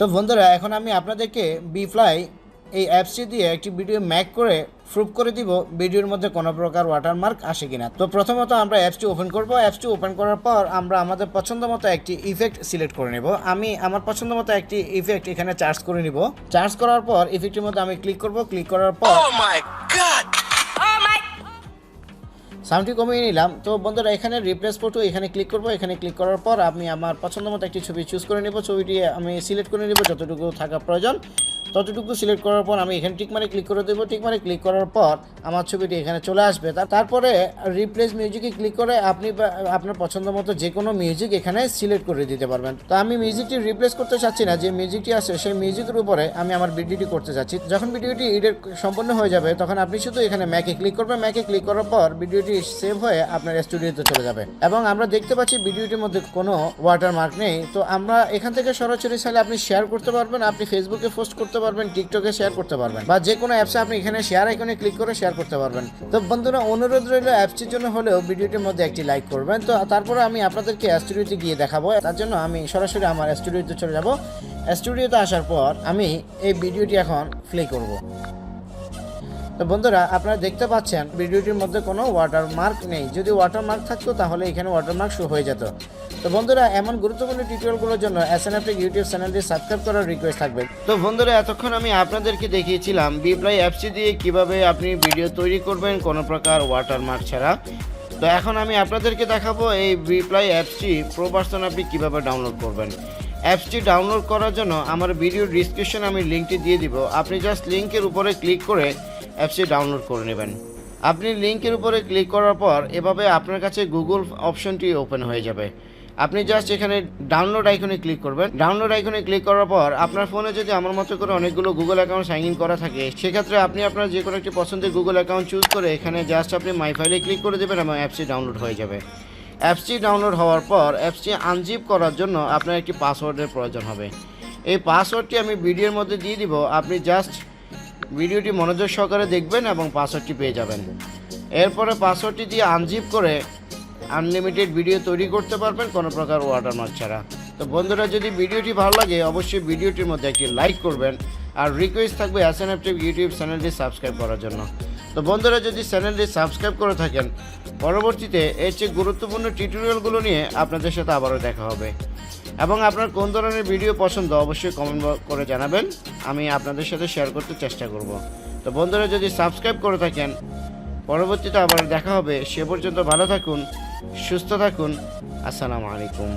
তো বন্ধুরা এখন আমি আপনাদেরকে Vfly এই অ্যাপসটি দিয়ে একটি ভিডিও ম্যাক করে প্রুফ করে দিব ভিডিওর মধ্যে কোনো প্রকার ওয়াটারমার্ক আসে কিনা। তো প্রথমত আমরা অ্যাপসটি ওপেন করব। অ্যাপসটি ওপেন করার পর আমরা আমাদের পছন্দ মতো একটি ইফেক্ট সিলেক্ট করে নেব। আমি আমার পছন্দ মতো একটি ইফেক্ট এখানে চার্জ করে নিব। চার্জ করার পর ইফেক্টের মধ্যে আমি ক্লিক করব। ক্লিক করার পর সাউন্ডটি কমিয়ে নিলাম। তো বন্ধুরা এখানে রিপ্লেস ফটো এখানে ক্লিক করব। এখানে ক্লিক করার পর আমি আমার পছন্দ মতো একটি ছবি চুজ করে নেব। ছবিটি আমি সিলেক্ট করে নেব যতটুকু থাকা প্রয়োজন ততটুকু সিলেক্ট করার পর আমি এখানে টিক মারে ক্লিক করে দেবো। টিক মারে ক্লিক করার পর আমার ছবিটি এখানে চলে আসবে। তারপরে রিপ্লেস মিউজিকে ক্লিক করে আপনি আপনার পছন্দ মতো যে কোনো মিউজিক এখানে সিলেক্ট করে দিতে পারবেন। তো আমি মিউজিকটি রিপ্লেস করতে চাচ্ছি না, যে মিউজিকটি আছে সেই মিউজিকের উপরে আমি আমার ভিডিওটি করতে চাচ্ছি। যখন ভিডিওটি এডিট সম্পূর্ণ হয়ে যাবে তখন আপনি শুধু এখানে ম্যাকে ক্লিক করবেন। ম্যাকে ক্লিক করার পর ভিডিওটি সেভ হয়ে আপনার স্টুডিওতে চলে যাবে এবং আমরা দেখতে পাচ্ছি ভিডিওটির মধ্যে কোনো ওয়াটারমার্ক নেই। তো আমরা এখান থেকে সরাসরি চাইলে আপনি শেয়ার করতে পারবেন, আপনি ফেসবুকে পোস্ট করতে পারবেন, টিকটকে শেয়ার করতে পারবেন বা যে কোনো অ্যাপসে আপনি এখানে শেয়ার আইকনে ক্লিক করে শেয়ার করতে পারবেন। তো বন্ধুরা অনুরোধ রইল অ্যাপসটির জন্য হলেও ভিডিওটির মধ্যে একটি লাইক করবেন। তো তারপরে আমি আপনাদেরকে স্টুডিওতে গিয়ে দেখাবো। তার জন্য আমি সরাসরি আমার স্টুডিওতে চলে যাব। স্টুডিওতে আসার পর আমি এই ভিডিওটি এখন প্লে করব। তো বন্ধুরা আপনারা দেখতে পাচ্ছেন ভিডিওটির মধ্যে কোনো ওয়াটারমার্ক নেই। যদি ওয়াটারমার্ক থাকতো তাহলে এখানে ওয়াটারমার্ক শো হয়ে যেত। তো বন্ধুরা এমন গুরুত্বপূর্ণ টিউটোরিয়ালগুলোর জন্য SNFTech ইউটিউব চ্যানেলটি সাবস্ক্রাইব করার রিকোয়েস্ট থাকবে। তো বন্ধুরা এতক্ষণ আমি আপনাদেরকে দেখিয়েছিলাম Vfly অ্যাপসটি দিয়ে কিভাবে আপনি ভিডিও তৈরি করবেন কোনো প্রকার ওয়াটারমার্ক ছাড়া। তো এখন আমি আপনাদেরকে দেখাবো এই Vfly অ্যাপসটি প্রো ভার্সন আপনি কিভাবে ডাউনলোড করবেন। অ্যাপসটি ডাউনলোড করার জন্য আমার ভিডিওর ডিসক্রিপশনে আমি লিঙ্কটি দিয়ে দিব। আপনি জাস্ট লিঙ্কের উপরে ক্লিক করে অ্যাপসটি ডাউনলোড করে নেবেন। আপনি লিঙ্কের উপরে ক্লিক করার পর এভাবে আপনার কাছে গুগল অপশনটি ওপেন হয়ে যাবে। আপনি জাস্ট এখানে ডাউনলোড আইকনে ক্লিক করবেন। ডাউনলোড আইকনে ক্লিক করার পর আপনার ফোনে যদি আমার মতো করে অনেকগুলো গুগল অ্যাকাউন্ট সাইন ইন করা থাকে সেক্ষেত্রে আপনি আপনার যে কোনো একটি পছন্দের গুগল অ্যাকাউন্ট চুজ করে এখানে জাস্ট আপনি মাই ফাইলে ক্লিক করে দেবেন এবং অ্যাপসটি ডাউনলোড হয়ে যাবে। অ্যাপসটি ডাউনলোড হওয়ার পর অ্যাপসটি আনজিপ করার জন্য আপনার একটি পাসওয়ার্ডের প্রয়োজন হবে। এই পাসওয়ার্ডটি আমি ভিডিওর মধ্যে দিয়ে দিব। আপনি জাস্ট ভিডিওটি মনোযোগ সহকারে দেখবেন এবং পাসওয়ার্ডটি পেয়ে যাবেন। এরপরে পাসওয়ার্ডটি দিয়ে আনজিপ করে আনলিমিটেড ভিডিও তৈরি করতে পারবেন কোনো প্রকার ওয়াটারমার্ক ছাড়া। তো বন্ধুরা যদি ভিডিওটি ভালো লাগে অবশ্যই ভিডিওটির মধ্যে একটি লাইক করবেন আর রিকোয়েস্ট থাকবে SNFTech ইউটিউব চ্যানেলটি সাবস্ক্রাইব করার জন্য। তো বন্ধুরা যদি চ্যানেলটি সাবস্ক্রাইব করে থাকেন পরবর্তীতে এর চেয়ে গুরুত্বপূর্ণ টিউটোরিয়ালগুলো নিয়ে আপনাদের সাথে আবারও দেখা হবে এবং আপনার কোন ধরনের ভিডিও পছন্দ অবশ্যই কমেন্ট করে জানাবেন, আমি আপনাদের সাথে শেয়ার করতে চেষ্টা করব। তো বন্ধুরা যদি সাবস্ক্রাইব করে থাকেন পরবর্তীতে আবার দেখা হবে। সে পর্যন্ত ভালো থাকুন, সুস্থ থাকুন। আসসালামু আলাইকুম।